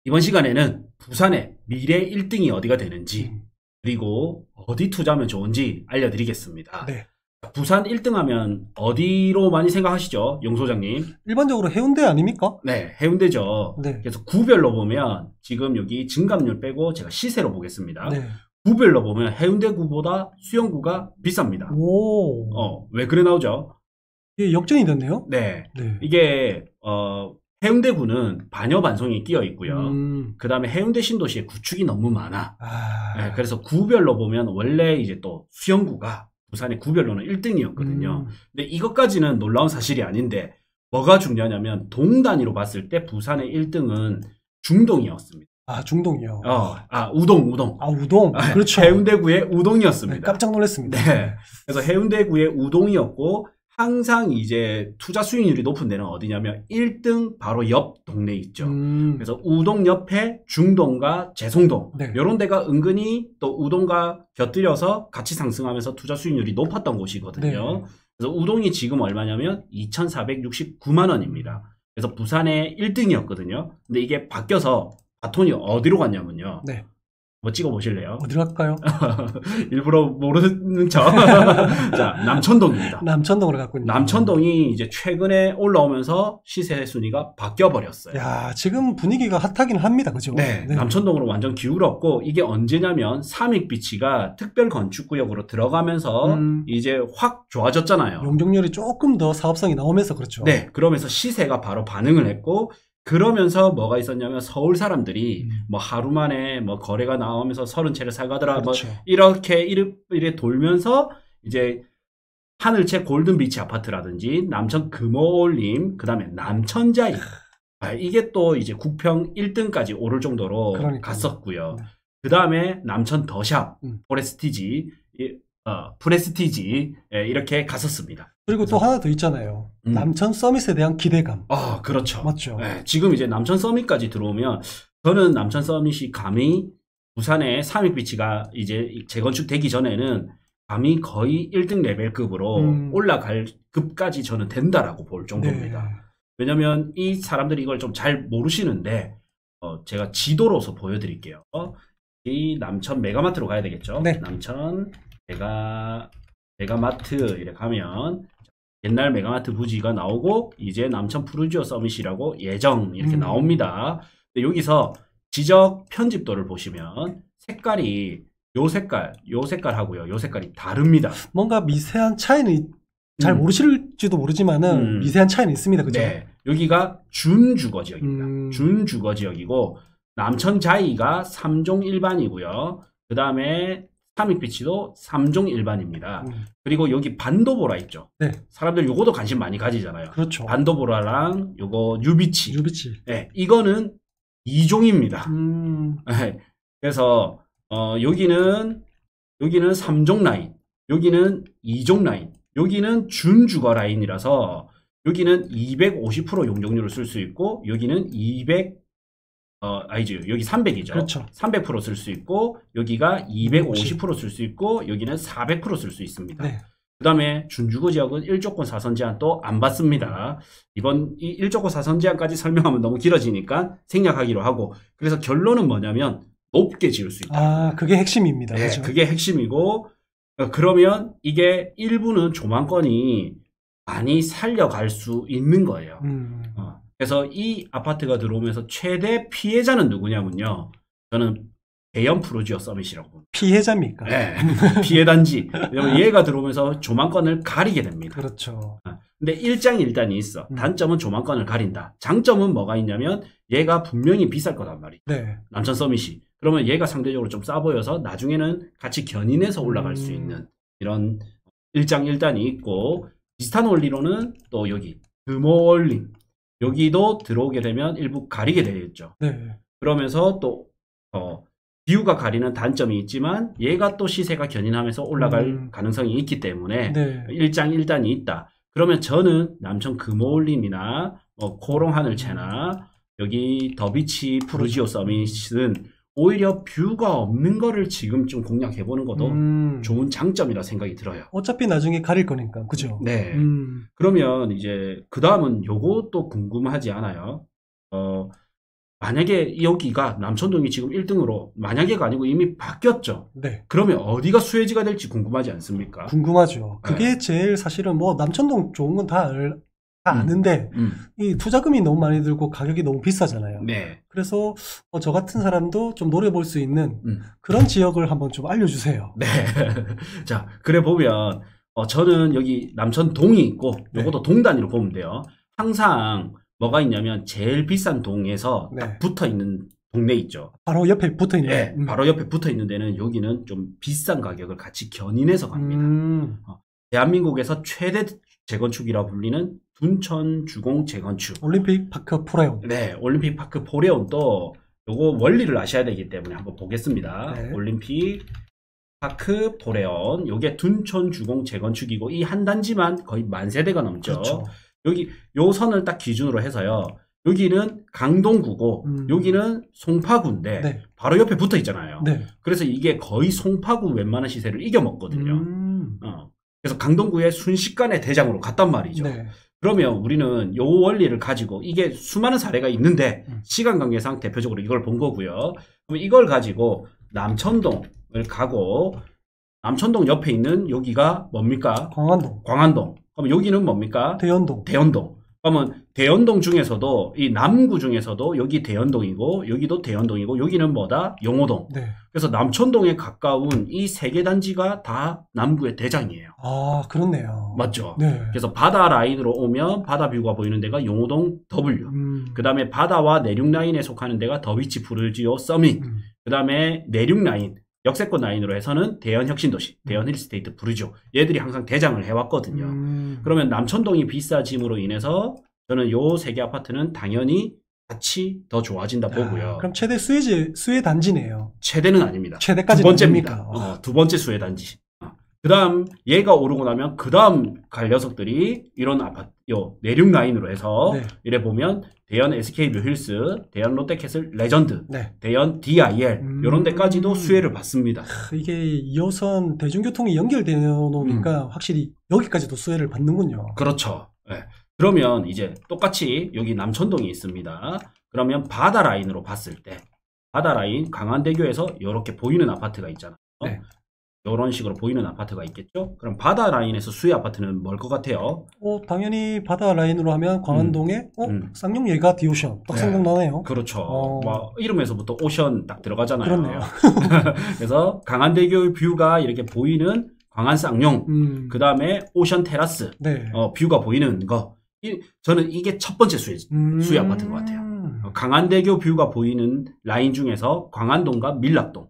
이번 시간에는 부산의 미래 1등이 어디가 되는지 그리고 어디 투자하면 좋은지 알려드리겠습니다. 네. 부산 1등 하면 어디로 많이 생각하시죠? 용 소장님. 일반적으로 해운대 아닙니까? 네, 해운대죠. 네. 그래서 구별로 보면 지금 여기 증감률 빼고 제가 시세로 보겠습니다. 네. 구별로 보면 해운대구보다 수영구가 비쌉니다. 오. 왜 그래 나오죠? 이게 역전이 됐네요? 네. 네. 이게 해운대구는 반여반송이 끼어 있고요. 그 다음에 해운대 신도시의 구축이 너무 많아. 네, 그래서 구별로 보면 원래 이제 또 수영구가 부산의 구별로는 1등이었거든요. 근데 이것까지는 놀라운 사실이 아닌데 뭐가 중요하냐면 동 단위로 봤을 때 부산의 1등은 중동이었습니다. 아, 중동이요. 우동. 우동. 그렇죠. 해운대구의 우동이었습니다. 네, 깜짝 놀랐습니다. 네. 그래서 해운대구의 우동이었고 항상 이제 투자 수익률이 높은 데는 어디냐면 1등 바로 옆 동네 있죠. 그래서 우동 옆에 중동과 재송동 네. 이런 데가 은근히 또 우동과 곁들여서 같이 상승하면서 투자 수익률이 높았던 곳이거든요. 네. 그래서 우동이 지금 얼마냐면 2,469만 원입니다. 그래서 부산의 1등이었거든요. 근데 이게 바뀌어서 바톤이 어디로 갔냐면요. 네. 뭐 찍어보실래요? 어디로 갈까요? 일부러 모르는 척. 자, 남천동입니다. 남천동으로 갔군요. 남천동이 이제 최근에 올라오면서 시세 순위가 바뀌어버렸어요. 야, 지금 분위기가 핫하긴 합니다. 그죠? 네, 남천동으로 완전 기울었고, 이게 언제냐면, 삼익비치가 특별 건축구역으로 들어가면서 이제 확 좋아졌잖아요. 용적률이 조금 더 사업성이 나오면서 그렇죠. 네, 그러면서 시세가 바로 반응을 했고, 그러면서 뭐가 있었냐면 서울 사람들이 뭐 하루 만에 뭐 거래가 나오면서 30채를 사가더라 그렇죠. 뭐 이렇게 돌면서 이제 하늘채 골든비치 아파트라든지 남천 금호올림 그다음에 남천자이 이게 또 이제 국평 1등까지 오를 정도로 갔었고요. 네. 그다음에 남천 더샵 프레스티지 이렇게 갔었습니다. 그리고 또 하나 더 있잖아요. 남천 서밋에 대한 기대감. 그렇죠. 맞죠. 네, 지금 이제 남천 서밋까지 들어오면 저는 남천 서밋이 감히 부산의 삼익비치가 이제 재건축되기 전에는 감히 거의 1등 레벨급으로 올라갈 급까지 저는 된다라고 볼 정도입니다. 네. 왜냐면 이 사람들이 이걸 좀 잘 모르시는데 제가 지도로서 보여드릴게요. 이 남천 메가마트로 가야 되겠죠. 네. 남천 메가마트 이렇게 가면 옛날 메가마트 부지가 나오고 이제 남천 푸르지오 서밋이라고 예정 이렇게 나옵니다. 근데 여기서 지적 편집도를 보시면 색깔이 요 색깔하고요. 요 색깔이 다릅니다. 뭔가 미세한 차이는 잘 모르실지도 모르지만은 미세한 차이는 있습니다. 그죠? 네. 여기가 준주거 지역입니다. 준주거 지역이고 남천자이가 3종 일반이고요. 그 다음에 삼익비치도 3종 일반입니다. 그리고 여기 반도보라 있죠. 네. 사람들 요거도 관심 많이 가지잖아요. 그렇죠. 반도보라랑 요거 유비치. 네, 이거는 2종입니다. 네, 그래서 여기는 3종 라인, 여기는 2종 라인, 여기는 준주거 라인이라서 여기는 250% 용적률을 쓸 수 있고 여기는 200 아니죠. 여기 300이죠. 그렇죠. 300% 쓸 수 있고 여기가 250% 쓸 수 있고 여기는 400% 쓸 수 있습니다. 네. 그 다음에 준주거 지역은 1조권 4선 제한도 안 받습니다. 이번 이 1조권 4선 제한까지 설명하면 너무 길어지니까 생략하기로 하고 그래서 결론은 뭐냐면 높게 지을 수 있다. 그게 핵심입니다. 네, 그렇죠? 그게 핵심이고 그러면 이게 일부는 조망권이 많이 살려갈 수 있는 거예요. 그래서 이 아파트가 들어오면서 최대 피해자는 누구냐면요. 저는 대연 푸르지오 서밋이라고 봅니다. 피해자입니까? 네. 피해단지. 왜냐면 얘가 들어오면서 조망권을 가리게 됩니다. 그렇죠. 근데 일장일단이 있어. 단점은 조망권을 가린다. 장점은 뭐가 있냐면 얘가 분명히 비쌀 거란 말이에요. 네. 남천 서밋이. 그러면 얘가 상대적으로 좀 싸 보여서 나중에는 같이 견인해서 올라갈 수 있는 이런 일장일단이 있고 비슷한 원리로는 또 여기 금호올림 여기도 들어오게 되면 일부 가리게 되겠죠. 네. 그러면서 또 뷰가 가리는 단점이 있지만 얘가 또 시세가 견인하면서 올라갈 가능성이 있기 때문에 네. 일장일단이 있다. 그러면 저는 남천 금호올림이나 코롱하늘채나 여기 더비치 푸르지오 서밋은 오히려 뷰가 없는 거를 지금 좀 공략해보는 것도 좋은 장점이라 생각이 들어요. 어차피 나중에 가릴 거니까, 그죠? 네. 그러면 이제 그 다음은 요것도 궁금하지 않아요? 만약에 여기가 남천동이 지금 1등으로 만약에가 아니고 이미 바뀌었죠. 네. 그러면 어디가 수혜지가 될지 궁금하지 않습니까? 궁금하죠. 그게 네. 제일 사실은 뭐 남천동 좋은 건 다 아는데 이 투자금이 너무 많이 들고 가격이 너무 비싸잖아요. 네. 그래서 저 같은 사람도 좀 노려볼 수 있는 그런 지역을 한번 좀 알려주세요. 네. 자, 그래 보면 저는 여기 남천동이 있고 요것도 네. 동 단위로 보면 돼요. 항상 뭐가 있냐면 제일 비싼 동에서 네. 딱 붙어있는 동네 있죠. 바로 옆에 붙어있는 네, 바로 옆에 붙어있는 데는 여기는 좀 비싼 가격을 같이 견인해서 갑니다. 대한민국에서 최대 재건축이라 불리는 둔천 주공 재건축. 올림픽 파크 포레온. 네, 올림픽 파크 포레온도 요거 원리를 아셔야 되기 때문에 한번 보겠습니다. 네. 올림픽 파크 포레온. 요게 둔천 주공 재건축이고 이 한 단지만 거의 10,000세대가 넘죠. 그렇죠. 여기 요 선을 딱 기준으로 해서요. 여기는 강동구고 여기는 송파구인데 네. 바로 옆에 붙어 있잖아요. 네. 그래서 이게 거의 송파구 웬만한 시세를 이겨먹거든요. 그래서 강동구의 순식간에 대장으로 갔단 말이죠. 네. 그러면 우리는 요 원리를 가지고 이게 수많은 사례가 있는데 시간 관계상 대표적으로 이걸 본 거고요. 그럼 이걸 가지고 남천동을 가고 남천동 옆에 있는 여기가 뭡니까? 광안동. 그럼 여기는 뭡니까? 대연동. 그러면 대연동 중에서도 이 남구 중에서도 여기 대연동이고 여기도 대연동이고 여기는 뭐다? 용호동. 네. 그래서 남천동에 가까운 이 세 개 단지가 다 남구의 대장이에요. 아, 그렇네요. 맞죠? 네. 그래서 바다 라인으로 오면 바다 뷰가 보이는 데가 용호동 W. 그 다음에 바다와 내륙 라인에 속하는 데가 더비치 푸르지오 서밋. 그 다음에 내륙 라인. 역세권 라인으로 해서는 대연 혁신도시, 대연 힐스테이트 부르죠. 얘들이 항상 대장을 해왔거든요. 그러면 남천동이 비싸짐으로 인해서 저는 요 세 개 아파트는 당연히 같이 더 좋아진다 보고요. 그럼 최대 수혜 단지네요. 최대는 아닙니다. 최대까지 두 번째입니다. 두 번째 수혜 단지. 그 다음 얘가 오르고 나면 그 다음 갈 녀석들이 이런 아파트, 요 내륙 라인으로 해서 네. 이래 보면 대연 SK 뮤힐스, 대연 롯데캐슬 레전드, 네. 대연 DIL 이런 데까지도 수혜를 받습니다. 이게 2호선 대중교통이 연결되어 놓으니까 확실히 여기까지도 수혜를 받는군요. 그렇죠. 네. 그러면 이제 똑같이 여기 남천동이 있습니다. 그러면 바다 라인으로 봤을 때 바다 라인 강안대교에서 이렇게 보이는 아파트가 있잖아요. 네. 이런 식으로 보이는 아파트가 있겠죠? 그럼 바다 라인에서 수혜 아파트는 뭘 것 같아요? 당연히 바다 라인으로 하면 광안동에 쌍용예가 디오션 딱 네. 생각나네요. 그렇죠. 막 이름에서부터 오션 딱 들어가잖아요. 그렇네요. 그래서 강안대교 뷰가 이렇게 보이는 광안 쌍용, 그 다음에 오션 테라스, 네. 뷰가 보이는 거. 저는 이게 첫 번째 수혜 아파트인 것 같아요. 강안대교 뷰가 보이는 라인 중에서 광안동과 밀락동.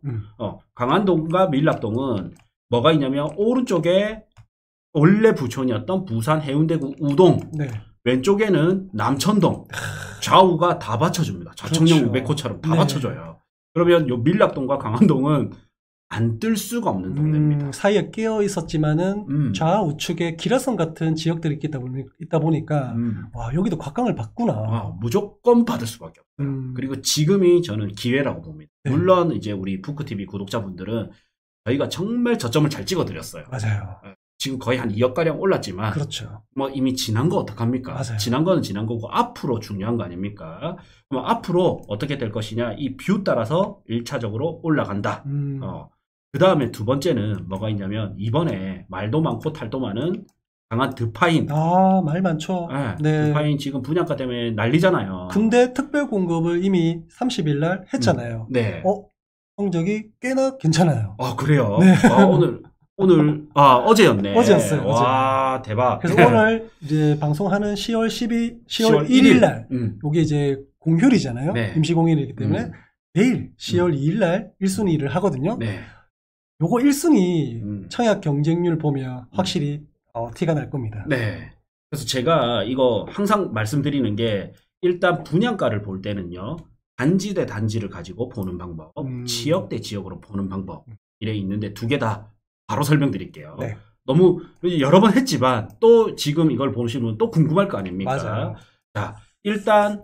광안동과 밀락동은 뭐가 있냐면 오른쪽에 원래 부촌이었던 부산 해운대구 우동, 네. 왼쪽에는 남천동, 좌우가 다 받쳐줍니다. 좌청령 그렇죠. 600호처럼 다 네. 받쳐줘요. 그러면 요 밀락동과 강안동은 안 뜰 수가 없는 동네입니다. 사이에 끼어 있었지만은 좌우측에 기라성 같은 지역들이 있다 보니까 와 여기도 곽강을 받구나. 무조건 받을 수밖에 없어요. 그리고 지금이 저는 기회라고 봅니다. 네. 물론 이제 우리 푸크TV 구독자분들은 저희가 정말 저점을 잘 찍어드렸어요. 맞아요. 지금 거의 한 2억가량 올랐지만 그렇죠. 뭐 이미 지난 거 어떡합니까? 맞아요. 지난 거는 지난 거고 앞으로 중요한 거 아닙니까? 그럼 앞으로 어떻게 될 것이냐 이 뷰 따라서 1차적으로 올라간다. 그 다음에 두 번째는 뭐가 있냐면 이번에 말도 많고 탈도 많은 강한 드파인. 말 많죠. 네, 네. 드파인 지금 분양가 때문에 난리잖아요. 근데 특별 공급을 이미 30일 날 했잖아요. 네. 성적이 꽤나 괜찮아요. 그래요? 네. 어제였네. 어제였어요. 와, 어제. 대박. 그래서 오늘 이제 방송하는 10월 1일 날 요게 이제 공휴일이잖아요. 네. 임시 공휴일이기 때문에 내일 10월 2일 날 1순위를 하거든요. 네. 요거 1순위 청약 경쟁률 보면 확실히 티가 날 겁니다. 네. 그래서 제가 이거 항상 말씀드리는 게 일단 분양가를 볼 때는요. 단지 대 단지를 가지고 보는 방법, 지역 대 지역으로 보는 방법 이래 있는데 두 개 다 바로 설명드릴게요. 네. 너무 여러 번 했지만 또 지금 이걸 보시면 또 궁금할 거 아닙니까? 맞아요. 자, 일단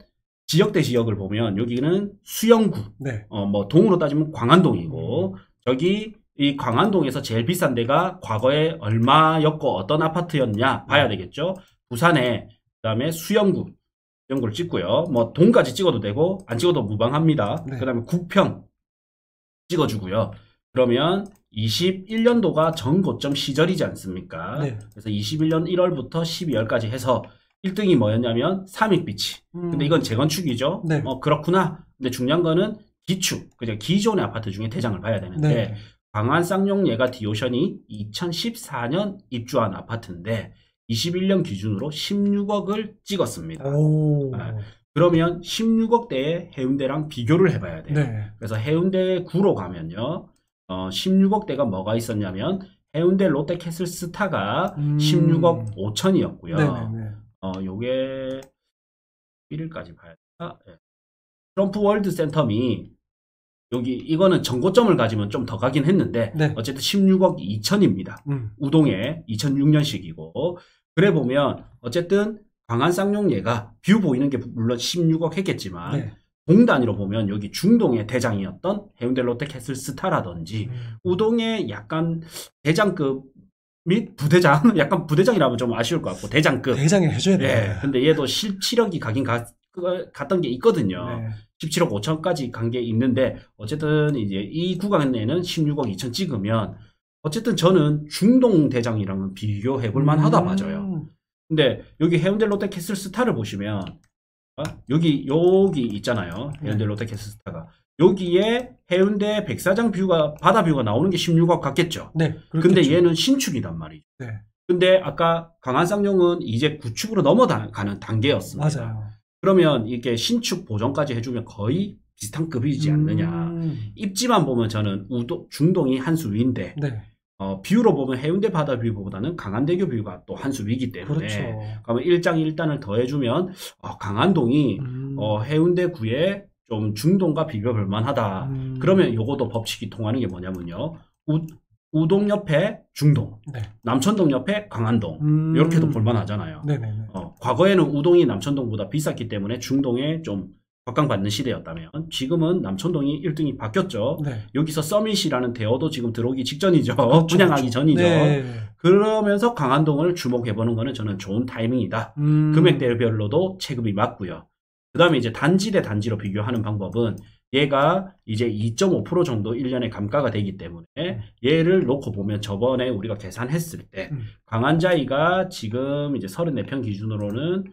지역대 지역을 보면 여기는 수영구, 네. 뭐 동으로 따지면 광안동이고 저기 이 광안동에서 제일 비싼 데가 과거에 얼마였고 어떤 아파트였냐 봐야 되겠죠. 부산에 그다음에 수영구 이런 걸 찍고요. 뭐 동까지 찍어도 되고 안 찍어도 무방합니다. 네. 그다음에 국평 찍어주고요. 그러면 21년도가 전고점 시절이지 않습니까? 네. 그래서 21년 1월부터 12월까지 해서 1등이 뭐였냐면 삼익비치. 근데 이건 재건축이죠. 네. 그렇구나. 근데 중요한 거는 기축, 그죠? 기존의 아파트 중에 대장을 봐야 되는데 네. 광안 쌍용예가 디오션이 2014년 입주한 아파트인데 21년 기준으로 16억을 찍었습니다. 그러면 16억대의 해운대랑 비교를 해봐야 돼요. 네. 그래서 해운대 구로 가면요. 16억대가 뭐가 있었냐면 해운대 롯데캐슬스타가 16억 5천이었고요. 요게 1일까지 봐야 돼. 네. 트럼프 월드 센텀이 여기 이거는 전고점을 가지면 좀 더 가긴 했는데 네. 어쨌든 16억 2천입니다. 우동에 2006년식이고 그래 보면 어쨌든 광안 쌍용예가 뷰 보이는 게 물론 16억 했겠지만 네. 동 단위로 보면 여기 중동의 대장이었던 해운대 롯데캐슬스타라든지 우동의 약간 대장급 및 부대장 약간 부대장이라면 좀 아쉬울 것 같고 대장급 대장을 해줘야 돼요. 네. 근데 얘도 17억이 가긴 갔던 게 있거든요. 네. 17억 5천까지 간 게 있는데 어쨌든 이제 이 구간에는 16억 2천 찍으면 어쨌든 저는 중동 대장이랑은 비교해 볼 만하다 맞아요. 근데 여기 해운대 롯데캐슬스타를 보시면 여기 있잖아요. 해운대 롯데캐슬스타가 여기에 해운대 백사장 뷰가 바다 뷰가 나오는 게 16억 같겠죠. 네. 그렇겠죠. 근데 얘는 신축이단 말이죠. 네. 근데 아까 광안 쌍용은 이제 구축으로 넘어가는 단계였습니다. 맞아요. 그러면 이게 신축 보정까지 해주면 거의 비슷한 급이지 않느냐. 입지만 보면 저는 중동이 한 수 위인데 네. 뷰로 보면 해운대 바다 뷰보다는 강안대교 뷰가 또 한 수 위이기 때문에 그렇죠. 그러면 1장 1단을 더해주면 강안동이 해운대구에 좀 중동과 비교볼 만하다. 그러면 요것도 법칙이 통하는 게 뭐냐면요. 우동 옆에 중동, 네. 남천동 옆에 강안동 이렇게도 볼만하잖아요. 과거에는 우동이 남천동보다 비쌌기 때문에 중동에 좀 각광받는 시대였다면 지금은 남천동이 1등이 바뀌었죠. 네. 여기서 서밋이라는 대어도 지금 들어오기 직전이죠. 그렇죠, 분양하기 전이죠. 네. 그러면서 강안동을 주목해보는 거는 저는 좋은 타이밍이다. 금액대별로도 체급이 맞고요. 그 다음에 이제 단지 대 단지로 비교하는 방법은 얘가 이제 2.5% 정도 1년에 감가가 되기 때문에 얘를 놓고 보면 저번에 우리가 계산했을 때 광안자이가 지금 이제 34평 기준으로는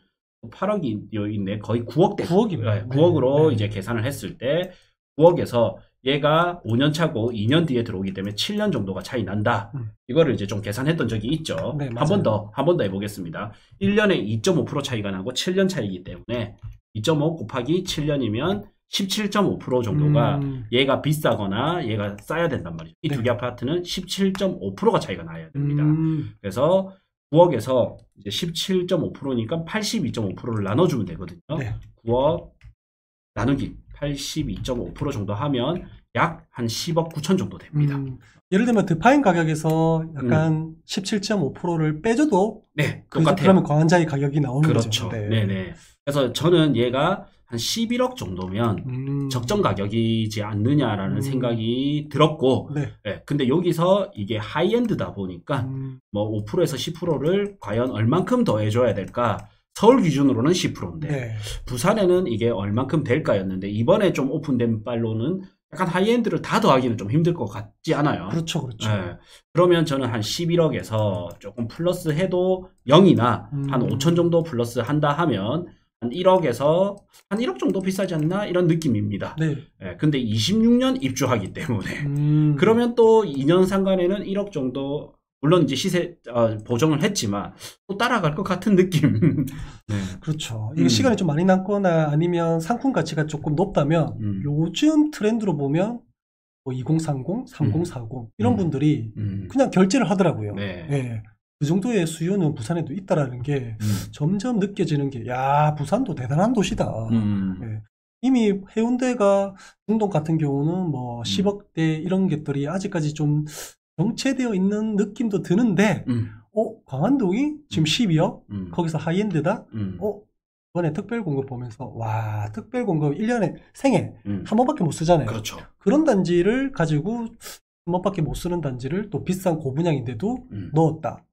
8억이 있네. 거의 9억대. 9억입니다. 9억으로 이제 계산을 했을 때 9억에서 얘가 5년 차고 2년 뒤에 들어오기 때문에 7년 정도가 차이 난다. 이거를 이제 좀 계산했던 적이 있죠. 네, 한 번 더 해보겠습니다. 1년에 2.5% 차이가 나고 7년 차이기 때문에 2.5 곱하기 7년이면 17.5% 정도가 얘가 비싸거나 얘가 싸야 된단 말이죠. 이 두 개 아파트는 17.5%가 차이가 나야 됩니다. 그래서 9억에서 이제 17.5%니까 82.5%를 나눠주면 되거든요. 네. 9억 나누기 82.5% 정도 하면 약 한 10억 9천 정도 됩니다. 예를 들면 드파인 가격에서 약간 17.5%를 빼줘도 네, 똑같아요. 그러면 광안자이 가격이 나오는 그렇죠. 거죠. 네. 네네. 그래서 저는 얘가 한 11억 정도면 적정 가격이지 않느냐라는 생각이 들었고, 네. 네. 근데 여기서 이게 하이엔드다 보니까 뭐 5%에서 10%를 과연 얼만큼 더 해줘야 될까? 서울 기준으로는 10%인데 네. 부산에는 이게 얼만큼 될까였는데 이번에 좀 오픈된 발로는 약간 하이엔드를 다 더하기는 좀 힘들 것 같지 않아요? 그렇죠, 그렇죠. 네. 그러면 저는 한 11억에서 조금 플러스 해도 0이나 한 5천 정도 플러스 한다 하면 한 1억에서 한 1억 정도 비싸지 않나 이런 느낌입니다. 네. 네. 근데 26년 입주하기 때문에 그러면 또 2년 상간에는 1억 정도 물론 이제 시세 보정을 했지만 또 따라갈 것 같은 느낌. 네. 그렇죠. 이게 시간이 좀 많이 남거나 아니면 상품 가치가 조금 높다면 요즘 트렌드로 보면 뭐 2030, 3040 이런 분들이 그냥 결제를 하더라고요. 네. 네. 그 정도의 수요는 부산에도 있다라는 게 점점 느껴지는 게 야 부산도 대단한 도시다. 네. 이미 해운대가 중동 같은 경우는 뭐 10억대 이런 것들이 아직까지 좀 정체되어 있는 느낌도 드는데 광안동이 지금 12억? 거기서 하이엔드다? 이번에 특별공급 보면서 와, 특별공급 1년에 생애 한 번밖에 못 쓰잖아요. 그렇죠. 그런 단지를 가지고 한 번밖에 못 쓰는 단지를 또 비싼 고분양인데도 넣었다.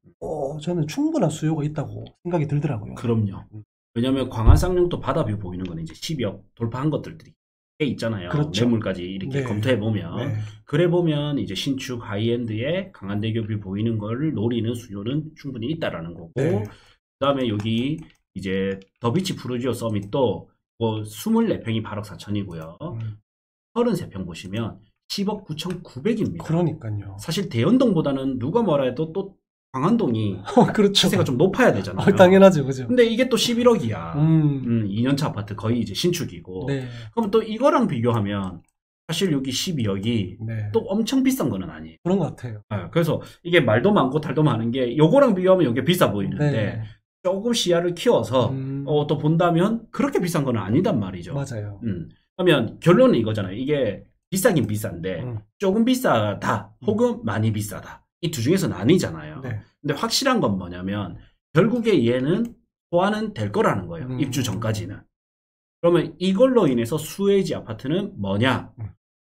저는 충분한 수요가 있다고 생각이 들더라고요. 그럼요. 왜냐하면 광안 쌍용도 바다뷰 보이는 건 이제 10억 돌파한 것들이 꽤 있잖아요. 그렇죠. 매물까지 이렇게 네. 검토해 보면 네. 그래 보면 이제 신축 하이엔드에 강한대교 뷰 보이는 걸 노리는 수요는 충분히 있다라는 거고, 네. 그다음에 여기 이제 더비치 푸르지오 서밋도 뭐 24평이 8억 4천이고요. 33평 보시면 10억 9,900입니다. 그러니까요. 사실 대연동보다는 누가 뭐라 해도 또 광안동이 그렇죠. 시세가 좀 높아야 되잖아요. 당연하죠, 그죠. 근데 이게 또 11억이야. 2년차 아파트 거의 이제 신축이고. 네. 그럼 또 이거랑 비교하면 사실 여기 12억이 네. 또 엄청 비싼 거는 아니에요. 그런 것 같아요. 네, 그래서 이게 말도 많고 달도 많은 게 요거랑 비교하면 이게 비싸 보이는데 네. 조금 시야를 키워서 또 본다면 그렇게 비싼 건 아니단 말이죠. 맞아요. 그러면 결론은 이거잖아요. 이게 비싸긴 비싼데 조금 비싸다 혹은 많이 비싸다. 이 두 중에서 나뉘잖아요. 네. 근데 확실한 건 뭐냐면 결국에 얘는 소화는 될 거라는 거예요. 입주 전까지는. 그러면 이걸로 인해서 수혜지 아파트는 뭐냐?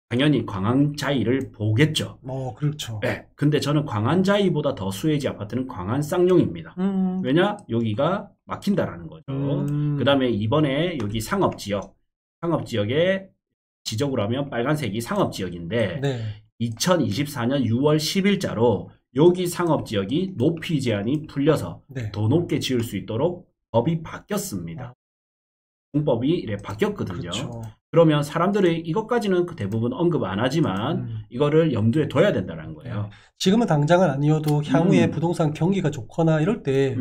당연히 광안자이를 보겠죠. 그렇죠. 네. 근데 저는 광안자이보다 더 수혜지 아파트는 광안쌍용입니다. 왜냐? 여기가 막힌다라는 거죠. 그 다음에 이번에 여기 상업지역에 지적으로 하면 빨간색이 상업지역인데 네. 2024년 6월 10일자로 여기 상업지역이 높이 제한이 풀려서 네. 더 높게 지을 수 있도록 법이 바뀌었습니다. 공법이 이렇게 바뀌었거든요. 그렇죠. 그러면 사람들이 이것까지는 대부분 언급 안 하지만 이거를 염두에 둬야 된다는 거예요. 네. 지금은 당장은 아니어도 향후에 부동산 경기가 좋거나 이럴 때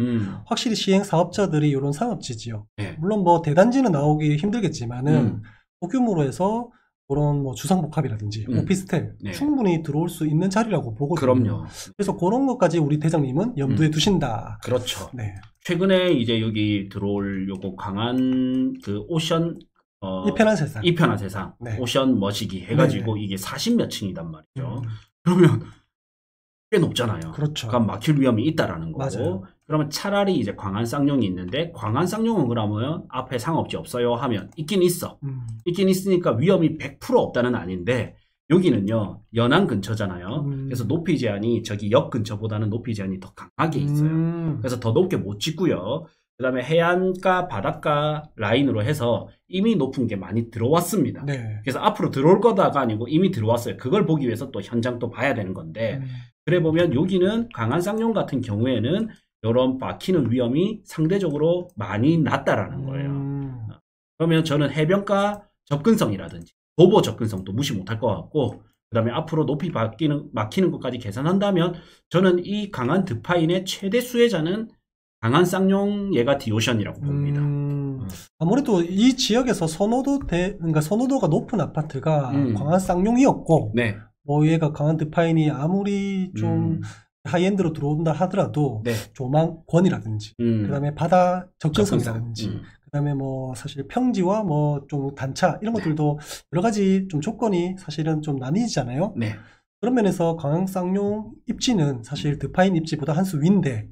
확실히 시행 사업자들이 이런 상업지 지역 네. 물론 뭐 대단지는 나오기 힘들겠지만은 소규모로 해서 그런 뭐 주상복합이라든지 오피스텔 네. 충분히 들어올 수 있는 자리라고 보거든요. 그럼요. 그래서 그런 것까지 우리 대장님은 염두에 두신다. 그렇죠. 네. 최근에 이제 여기 들어올 요거 강한 그 오션 이 편한 세상 네. 오션 머시기 해가지고 네. 이게 40몇 층이단 말이죠. 그러면 꽤 높잖아요. 그렇죠. 그럼 막힐 위험이 있다라는 거고. 맞아요. 그러면 차라리 이제 광안 쌍용이 있는데 광안 쌍용은 그러면 앞에 상업지 없어요 하면 있긴 있어. 있긴 있으니까 위험이 100% 없다는 아닌데 여기는요 연안 근처잖아요. 그래서 높이 제한이 저기 역 근처보다는 높이 제한이 더 강하게 있어요. 그래서 더 높게 못 짓고요. 그 다음에 해안가 바닷가 라인으로 해서 이미 높은 게 많이 들어왔습니다. 네. 그래서 앞으로 들어올 거다가 아니고 이미 들어왔어요. 그걸 보기 위해서 또 현장 또 봐야 되는 건데 그래 보면 여기는 광안 쌍용 같은 경우에는 이런 막히는 위험이 상대적으로 많이 낮다라는 거예요. 그러면 저는 해변가 접근성이라든지 도보 접근성도 무시 못할 것 같고 그 다음에 앞으로 높이 막히는 것까지 계산한다면 저는 이 강한 드파인의 최대 수혜자는 강한 쌍용 얘가 디오션이라고 봅니다. 아무래도 이 지역에서 그러니까 선호도가 높은 아파트가 강한 쌍용이었고 네. 뭐 얘가 강한 드파인이 아무리 좀 하이엔드로 들어온다 하더라도 네. 조망권이라든지 그다음에 바다 접근성이라든지 그다음에 뭐 사실 평지와 뭐 좀 단차 이런 것들도 여러 가지 좀 조건이 사실은 좀 나뉘잖아요. 네. 그런 면에서 강한 쌍용 입지는 사실 드파인 입지보다 한 수 위인데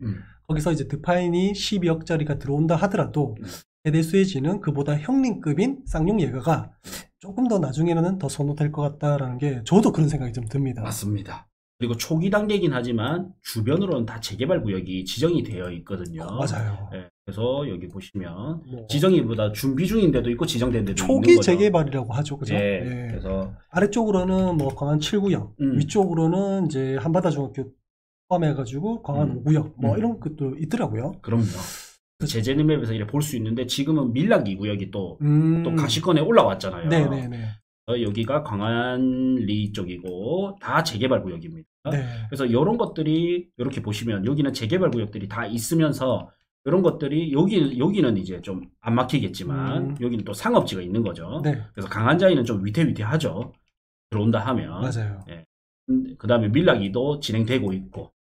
거기서 이제 드파인이 12억짜리가 들어온다 하더라도 세대 수혜지는 그보다 형님급인 쌍용 예가가 조금 더 나중에는 더 선호될 것 같다라는 게 저도 그런 생각이 좀 듭니다. 맞습니다. 그리고 초기 단계이긴 하지만 주변으로는 다 재개발 구역이 지정이 되어 있거든요. 맞아요. 네, 그래서 여기 보시면 지정이보다 준비 중인데도 있고 지정된 데도 있는 거죠. 초기 재개발이라고 하죠, 그죠? 네, 네. 그래서 아래쪽으로는 뭐 광안 7구역, 위쪽으로는 이제 한바다 중학교 포함해가지고 광안 5구역, 뭐 이런 것도 있더라고요. 그럼요. 제재능맵에서 이렇게 볼 수 있는데 지금은 밀락 2구역이 또 가시권에 올라왔잖아요. 네네네. 여기가 광안리 쪽이고 다 재개발 구역입니다. 네. 그래서 이런 것들이 이렇게 보시면 여기는 재개발 구역들이 다 있으면서 이런 것들이 여기는 이제 좀 안 막히겠지만 여기는 또 상업지가 있는 거죠. 네. 그래서 강한자이는 좀 위태위태하죠. 들어온다 하면. 맞아요. 네. 그 다음에 밀락이도 진행되고 있고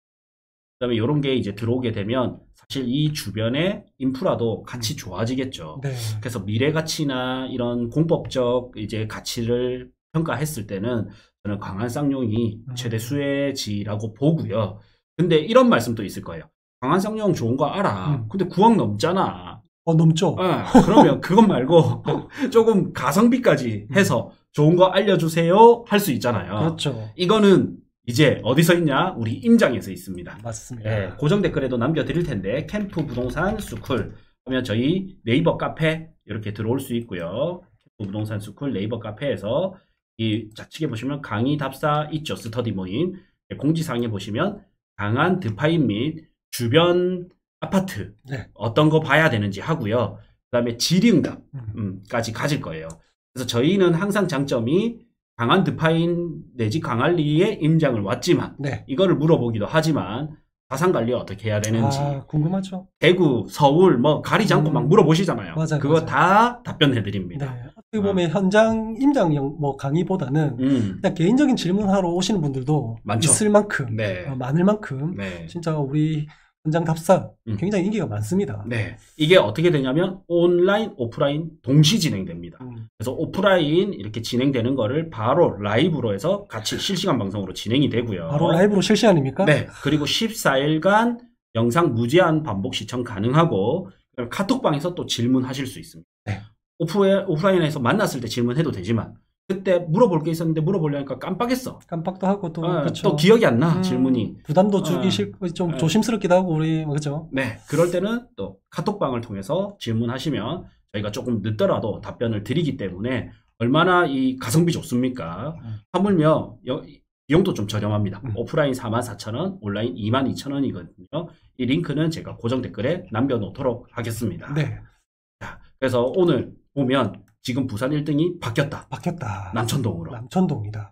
그 다음에 이런 게 이제 들어오게 되면 사실 이 주변의 인프라도 같이 좋아지겠죠. 네. 그래서 미래 가치나 이런 공법적 이제 가치를 평가했을 때는 저는 강한 쌍용이 최대 수혜지라고 보고요. 근데 이런 말씀도 있을 거예요. 강한 쌍용 좋은 거 알아. 근데 9억 넘잖아. 넘죠. 그러면 그것 말고 조금 가성비까지 해서 좋은 거 알려주세요 할 수 있잖아요. 그렇죠. 이거는 이제 어디서 있냐? 우리 임장에서 있습니다. 맞습니다. 네, 고정 댓글에도 남겨드릴 텐데 캠프 부동산 스쿨 하면 저희 네이버 카페 이렇게 들어올 수 있고요. 캠프 부동산 스쿨 네이버 카페에서 이 좌측에 보시면 강의 답사 있죠. 스터디 모임. 공지사항에 보시면 강한 드파인 및 주변 아파트 네. 어떤 거 봐야 되는지 하고요. 그 다음에 질의응답까지 가질 거예요. 그래서 저희는 항상 장점이 강한 드파인 내지 강할리의 임장을 왔지만 네. 이거를 물어보기도 하지만 자산관리 어떻게 해야 되는지 궁금하죠. 대구, 서울 뭐 가리지 않고 막 물어보시잖아요. 맞아요, 그거 맞아요. 다 답변해드립니다. 네. 어떻게 보면 현장 임장 뭐 강의보다는 그냥 개인적인 질문하러 오시는 분들도 많죠. 있을 만큼 네. 많을 만큼 네. 진짜 우리 현장 답사 굉장히 인기가 많습니다. 네, 이게 어떻게 되냐면 온라인, 오프라인 동시 진행됩니다. 그래서 오프라인 이렇게 진행되는 거를 바로 라이브로 해서 같이 실시간 방송으로 진행이 되고요. 바로 라이브로 실시간입니까? 네, 그리고 14일간 영상 무제한 반복 시청 가능하고 카톡방에서 또 질문하실 수 있습니다. 네. 오프라인에서 만났을 때 질문해도 되지만 그때 물어볼 게 있었는데 물어보려니까 깜빡했어. 깜빡도 하고 또 또 기억이 안 나, 질문이. 부담도 주기 싫고 좀 조심스럽기도 하고 우리 그렇죠? 네, 그럴 때는 또 카톡방을 통해서 질문하시면 저희가 조금 늦더라도 답변을 드리기 때문에 얼마나 이 가성비 좋습니까? 하물며 비용도 좀 저렴합니다. 오프라인 44,000원, 온라인 22,000원이거든요. 이 링크는 제가 고정 댓글에 남겨놓도록 하겠습니다. 네. 자, 그래서 오늘 보면 지금 부산 1등이 바뀌었다. 남천동으로. 남천동이다.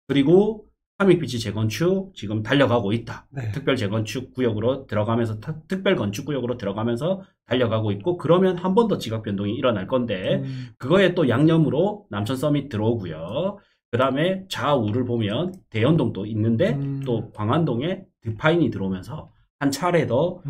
그리고 함익비치 재건축 지금 달려가고 있다. 네. 특별 재건축 구역으로 들어가면서 특별 건축 구역으로 들어가면서 달려가고 있고 그러면 한 번 더 지각 변동이 일어날 건데 그거에 또 양념으로 남천 서밋 들어오고요. 그 다음에 좌우를 보면 대연동도 있는데 또 광안동에 드파인이 들어오면서 한 차례 더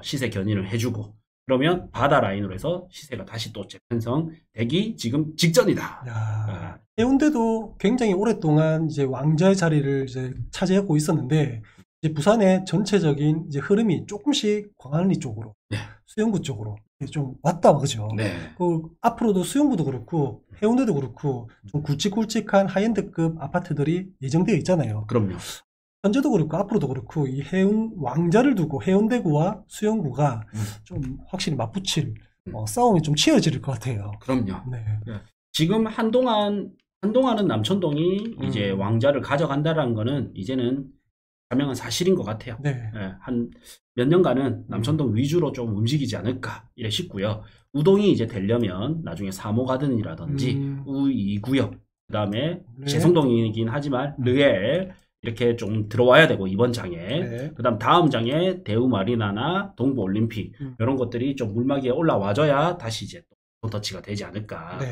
시세 견인을 해주고 그러면 바다 라인으로 해서 시세가 다시 또 재편성되기 지금 직전이다. 해운대도 굉장히 오랫동안 이제 왕좌의 자리를 이제 차지하고 있었는데 이제 부산의 전체적인 이제 흐름이 조금씩 광안리 쪽으로, 네. 수영구 쪽으로 좀 왔다 그죠. 네. 그 앞으로도 수영구도 그렇고 해운대도 그렇고 좀 굵직굵직한 하이엔드급 아파트들이 예정되어 있잖아요. 그럼요. 현재도 그렇고 앞으로도 그렇고 이 왕자를 두고 해운대구와 수영구가 좀 확실히 맞붙일 싸움이 좀 치열해질 것 같아요. 그럼요. 네. 지금 한동안은 남천동이 이제 왕자를 가져간다라는 거는 이제는 가명한 사실인 것 같아요. 네. 한 몇 년간은 남천동 위주로 좀 움직이지 않을까 이래 싶고요. 우동이 이제 되려면 나중에 사모가든이라든지 우2구역 그다음에 재성동이긴 하지만 르엘 이렇게 좀 들어와야 되고 이번 장에 네. 그다음 다음 장에 대우마리나나 동부올림픽 이런 것들이 좀 물막이에 올라와줘야 다시 이제 또 터치가 되지 않을까. 네.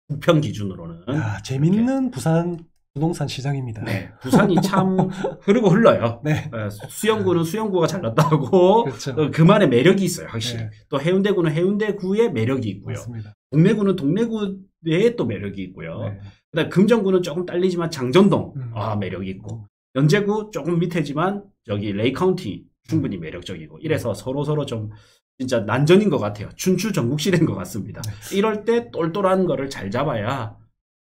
부평 기준으로는. 재밌는 이렇게. 부산 부동산 시장입니다. 네, 부산이 참 흐르고 흘러요. 네. 수영구는 수영구가 잘났다고 그렇죠. 그만의 매력이 있어요, 확실히. 네. 또 해운대구는 해운대구의 매력이 있고요. 맞습니다. 동래구는 동래구의 또 매력이 있고요. 네. 그다음에 금정구는 조금 딸리지만 장전동 매력이 있고 연제구 조금 밑에지만 저기 레이카운티 충분히 매력적이고 이래서 서로 좀 진짜 난전인 것 같아요. 춘추 전국시대인 것 같습니다. 네. 이럴 때 똘똘한 거를 잘 잡아야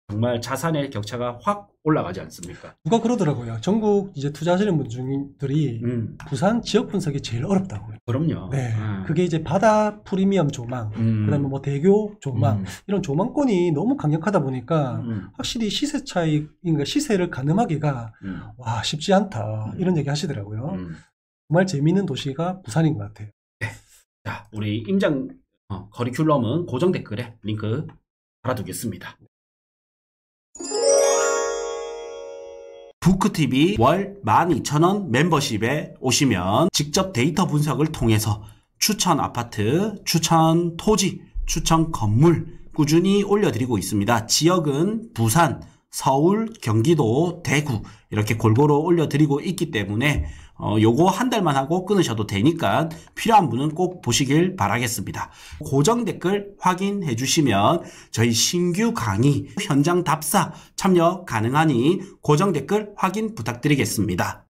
정말 자산의 격차가 확 올라가지 않습니까? 누가 그러더라고요. 전국 이제 투자하시는 분들이 부산 지역 분석이 제일 어렵다고요. 그럼요. 네. 그게 이제 바다 프리미엄 조망, 그다음에 뭐 대교 조망 이런 조망권이 너무 강력하다 보니까 확실히 시세 차이, 그러니까 시세를 가늠하기가 와 쉽지 않다 이런 얘기 하시더라고요. 정말 재미있는 도시가 부산인 것 같아요. 네. 자, 우리 임장 커리큘럼은 고정 댓글에 링크 달아두겠습니다. 부크TV 월 12,000원 멤버십에 오시면 직접 데이터 분석을 통해서 추천 아파트, 추천 토지, 추천 건물 꾸준히 올려드리고 있습니다. 지역은 부산, 서울, 경기도, 대구 이렇게 골고루 올려드리고 있기 때문에 요거 한 달만 하고 끊으셔도 되니까 필요한 분은 꼭 보시길 바라겠습니다. 고정 댓글 확인해 주시면 저희 신규 강의 현장 답사 참여 가능하니 고정 댓글 확인 부탁드리겠습니다.